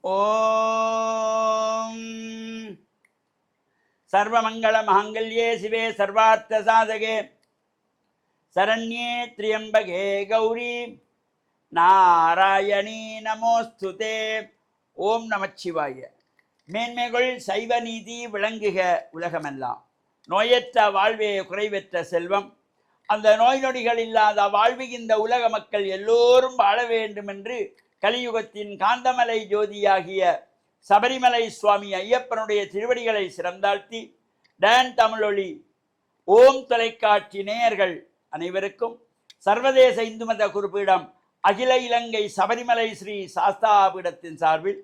ஓம் சர்வமங்கள மங்கல்யே சிவே சர்வார்த்த சாதகே சரண்யே த்ரியம்பகே கௌரி நாராயணி நமோஸ்துதே. ஓம் நமச்சிவாய. மேன்மைகள் சைவ நீதி விளங்குக உலகமெல்லாம். நோயற்ற வாழ்வே குறைவற்ற செல்வம். அந்த நோய் நொடிகள் இல்லாத வாழ்வு இந்த உலக மக்கள் எல்லோரும் வாழ வேண்டும் என்று கலியுகத்தின் காந்தமலை ஜோதியாகிய சபரிமலை சுவாமி ஐயப்பனுடைய திருவடிகளை சிறந்தாழ்த்தி டான் தமிழொலி ஓம் தொலைக்காட்சி நேயர்கள் அனைவருக்கும் சர்வதேச இந்து மத குறிப்பீடம் அகில இலங்கை சபரிமலை ஸ்ரீ சாஸ்தாபீடத்தின் சார்பில்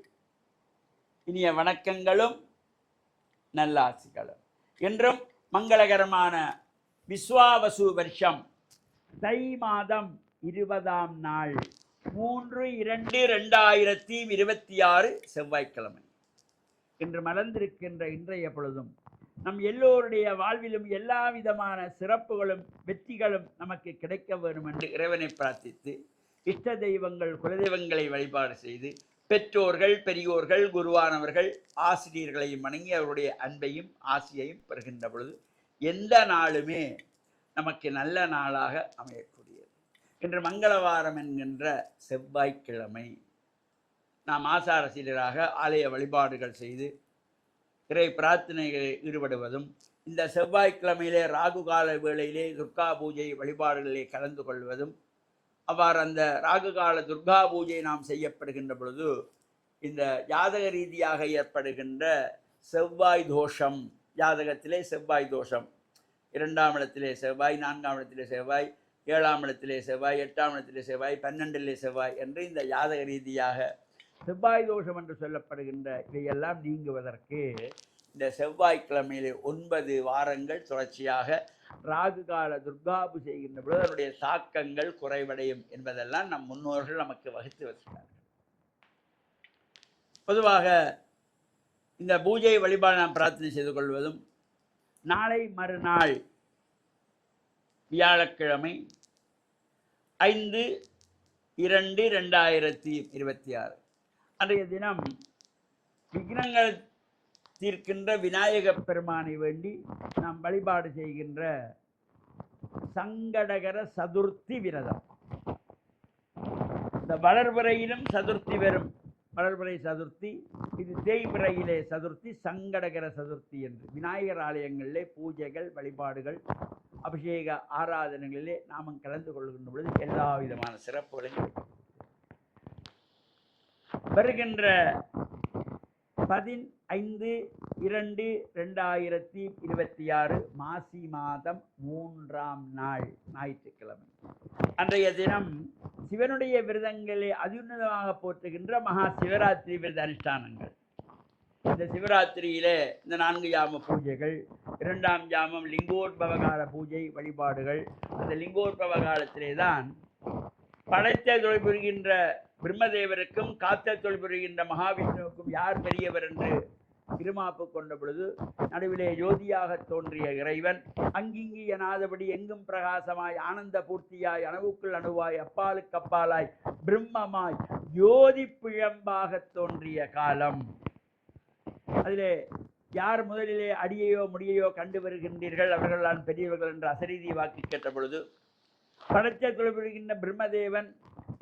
இனிய வணக்கங்களும் நல்லாசிகளும். என்றும் மங்களகரமான விஸ்வாவசு வருஷம் தை மாதம் 20ஆம் நாள் 3/2/2026 செவ்வாய்க்கிழமை இன்று மலர்ந்திருக்கின்ற இன்றைய பொழுதும் நம் எல்லோருடைய வாழ்விலும் எல்லா விதமான சிறப்புகளும் வெற்றிகளும் நமக்கு கிடைக்க வேண்டும் என்று இறைவனை பிரார்த்தித்து இஷ்ட தெய்வங்கள் குலதெய்வங்களை வழிபாடு செய்து பெற்றோர்கள் பெரியோர்கள் குருவானவர்கள் ஆசிரியர்களையும் வணங்கி அவருடைய அன்பையும் ஆசியையும் பெறுகின்ற பொழுது எந்த நாளுமே நமக்கு நல்ல நாளாக அமையக்கூடியது. இன்று மங்களவாரம் என்கின்ற செவ்வாய்க்கிழமை நாம் ஆசாரசீலராக ஆலய வழிபாடுகள் செய்து இறை பிரார்த்தனைகளில் ஈடுபடுவதும், இந்த செவ்வாய்க்கிழமையிலே ராகு கால வேளையிலே துர்கா பூஜை வழிபாடுகளிலே கலந்து கொள்வதும், அவ்வாறு அந்த ராகு கால துர்கா பூஜை நாம் செய்யப்படுகின்ற பொழுது இந்த ஜாதக ரீதியாக ஏற்படுகின்ற செவ்வாய் தோஷம், ஜாதகத்திலே செவ்வாய் தோஷம், 2ஆம் இடத்திலே செவ்வாய், 4ஆம் இடத்திலே செவ்வாய், 7ஆம் இடத்திலே செவ்வாய், 8ஆம் இடத்திலே செவ்வாய், 12லே செவ்வாய் என்று இந்த ஜாதக ரீதியாக செவ்வாய் தோஷம் என்று சொல்லப்படுகின்ற இதையெல்லாம் நீங்குவதற்கு இந்த செவ்வாய்க்கிழமையிலே 9 வாரங்கள் தொடர்ச்சியாக ராகு கால துர்காபு செய்கின்ற பொழுது அதனுடைய தாக்கங்கள் குறைவடையும் என்பதெல்லாம் நம் முன்னோர்கள் நமக்கு வகுத்து வச்சிருக்கார்கள். பொதுவாக இந்த பூஜை வழிபாடு நாம் பிரார்த்தனை செய்து கொள்வதும், நாளை மறுநாள் வியாழக்கிழமை 5/2/2026 அன்றைய தினம் விக்னங்கள் தீர்க்கின்ற விநாயக பெருமானை வேண்டி நாம் வழிபாடு செய்கின்ற சங்கடகர சதுர்த்தி விரதம். இந்த வளர்பிறையிலும் சதுர்த்தி வரும், வளர்பிறை சதுர்த்தி, இது தேய்பிறையிலே சதுர்த்தி, சங்கடகர சதுர்த்தி என்று விநாயகர் ஆலயங்களிலே பூஜைகள் வழிபாடுகள் அபிஷேக ஆராதனைகளிலே நாமும் கலந்து கொள்கின்ற பொழுது எல்லா விதமான சிறப்புகளையும் வருகின்ற 15/2/2026 மாசி மாதம் 3ஆம் நாள் ஞாயிற்றுக்கிழமை அன்றைய தினம் சிவனுடைய விரதங்களே அதியுன்னதமாக போற்றுகின்ற மகா சிவராத்திரி விரத அனுஷ்டானங்கள். இந்த சிவராத்திரியிலே இந்த 4 ஜாம பூஜைகள், 2ஆம் ஜாமம் லிங்கோத்பவகால பூஜை வழிபாடுகள். அந்த லிங்கோத்பவகாலத்திலே தான் படைத்த தொழில் புரிகின்ற பிரம்மதேவருக்கும் காத்த தொழில் புரிகின்ற மகாவிஷ்ணுவுக்கும் யார் பெரியவர் என்று திருமாப்பு கொண்ட பொழுது நடுவிலே ஜோதியாக தோன்றிய இறைவன் அங்கிங்கி எனாதபடி எங்கும் பிரகாசமாய் ஆனந்த பூர்த்தியாய் அணுவுக்குள் அணுவாய் அப்பாலுக்கு அப்பாலாய் பிரம்மமாய் ஜோதி பிழம்பாக தோன்றிய காலம். அதிலே யார் முதலிலே அடியையோ முடியையோ கண்டு வருகின்றீர்கள் அவர்கள் தான் பெரியவர்கள் என்ற அசரீதி வாக்கு கேட்ட பொழுது படைத்த தொழில் புரிகின்ற பிரம்மதேவன்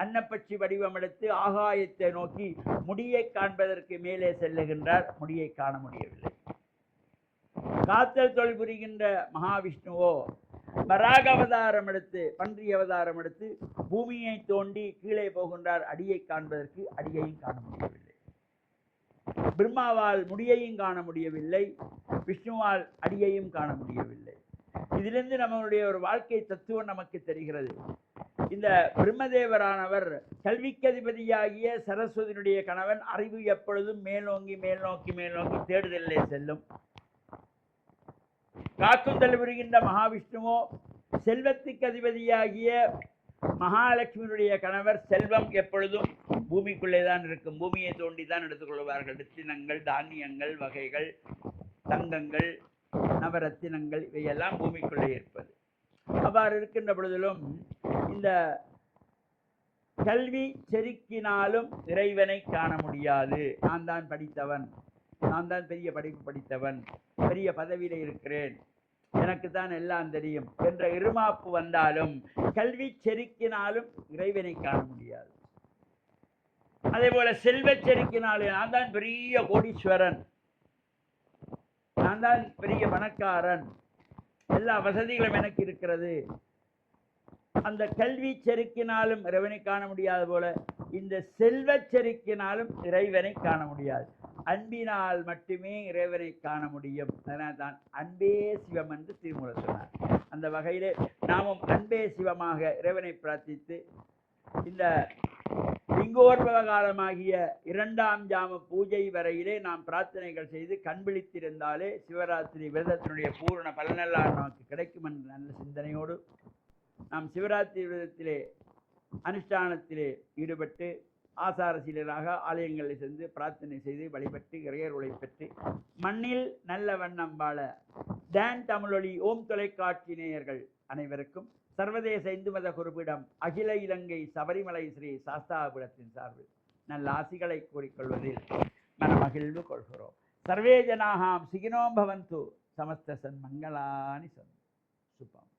அன்னப்பட்சி வடிவம் எடுத்து ஆகாயத்தை நோக்கி முடியை காண்பதற்கு மேலே செல்லுகின்றார். முடியை காண முடியவில்லை. காத்தல் தொழில் புரிகின்ற மகாவிஷ்ணுவோ வராக அவதாரம் எடுத்து, பன்றி அவதாரம் எடுத்து பூமியை தோண்டி கீழே போகின்றார். அடியை காண்பதற்கு அடியையும் காண முடியவில்லை. பிரம்மாவால் முடியையும் காண முடியவில்லை, விஷ்ணுவால் அடியையும் காண முடியவில்லை. இதிலிருந்து நம்மளுடைய ஒரு வாழ்க்கை தத்துவம் நமக்கு தெரிகிறது. இந்த பிரம்மதேவரானவர் கல்விக்கு அதிபதியாகிய சரஸ்வதியினுடைய கணவன். அறிவு எப்பொழுதும் மேல்நோக்கி மேல்நோக்கி மேல்நோக்கி தேடுதலே செல்லும். காக்கும் தலைவருகின்ற மகாவிஷ்ணுவோ செல்வத்துக்கு அதிபதியாகிய மகாலட்சுமியினுடைய கணவர். செல்வம் எப்பொழுதும் பூமிக்குள்ளே தான் இருக்கும், பூமியை தோண்டி தான் எடுத்துக்கொள்வார்கள். ரத்தினங்கள், தானியங்கள் வகைகள், தங்கங்கள், நவரத்தினங்கள் இவையெல்லாம் பூமிக்குள்ளே இருப்பது. அவ்வாறு இருக்கின்ற பொழுதிலும் இந்த கல்வி செருக்கினாலும் இறைவனை காண முடியாது. நான் தான் படித்தவன், நான் தான் பெரிய படிப்பு படித்தவன், பெரிய பதவியில் இருக்கிறேன், எனக்கு தான் எல்லாம் தெரியும் என்ற இருமாப்பு வந்தாலும் கல்வி செருக்கினாலும் இறைவனை காண முடியாது. அதே போல செல்வ செருக்கினாலும் நான் தான் பெரிய கோடீஸ்வரன், நான் தான் பெரிய பணக்காரன், எல்லா வசதிகளும் எனக்கு இருக்கிறது, அந்த கல்வி செருக்கினாலும் இறைவனை காண முடியாத போல இந்த செல்வ செருக்கினாலும் இறைவனை காண முடியாது. அன்பினால் மட்டுமே இறைவனை காண முடியும். அதனால் தான் அன்பே சிவம் என்று திருமூலர் சொன்னார். அந்த வகையிலே நாமும் அன்பே சிவமாக இறைவனை பிரார்த்தித்து இந்த லிங்கோற்பவ காலமாகிய 2ஆம் ஜாம பூஜை வரையிலே நாம் பிரார்த்தனைகள் செய்து கண்விழித்திருந்தாலே சிவராத்திரி விரதத்தினுடைய பூரண பலனெல்லாம் நமக்கு கிடைக்கும் என்ற நல்ல சிந்தனையோடு நாம் சிவராத்திரி விரதத்திலே அனுஷ்டானத்திலே ஈடுபட்டு ஆசாரசீலராக ஆலயங்களில் சென்று பிரார்த்தனை செய்து வழிபட்டு இறையருளை பெற்று மண்ணில் நல்ல வண்ணம் வாழ டான் தமிழொலி ஓம் தொலைக்காட்சி நேயர்கள் அனைவருக்கும் சர்வதேச இந்து மத குருபிடம் அகில இலங்கை சபரிமலை ஸ்ரீ சாஸ்தாபுரத்தின் சார்பில் நல்ல ஆசிகளை கூறிக்கொள்வதில் மனமகிழ்வு கொள்கிறோம். சர்வே ஜனாகாம் சுகினோ பவந்து, சமஸ்த சன்மங்களானி சந்து சுபம்.